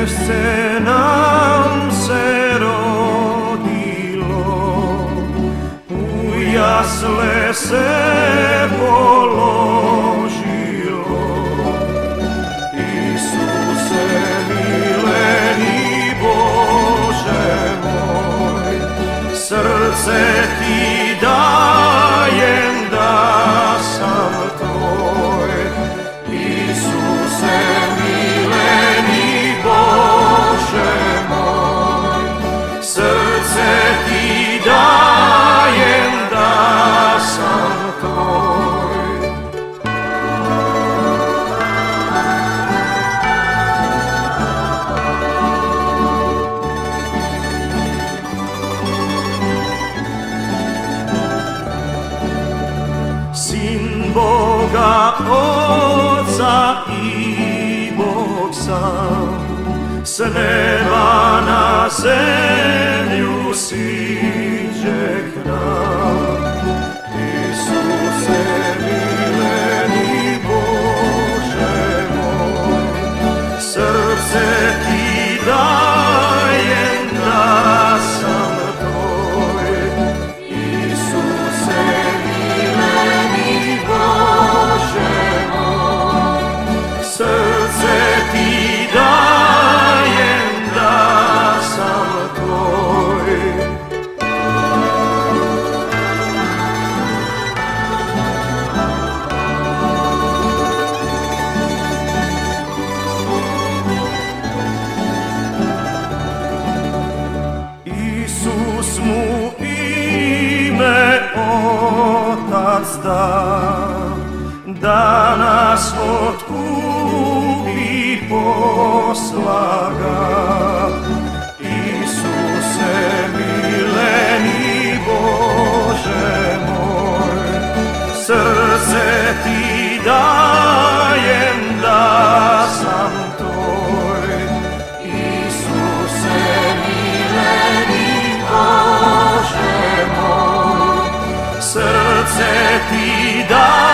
nevješće nam se rodilo, u jasle se položilo. Isuse mileni Bože moj, srce ti dajem da sam tvoj. Isuse mileni Bože moj, srce ti dajem da sam tvoj. Sin Boga Oca i Bog sam, s neba na zemlju siđe k nam. Isuse mileni Bože moj, srce ti dajem da sam tvoj. Isuse mileni Bože moj, srce ti dajem da sam tvoj. Isus mu ime Otac da nas otkupi posla ga. Isuse mileni Bože moj, srce ti dajem da sam tvoj. Isuse mileni Bože moj, srce ti dajem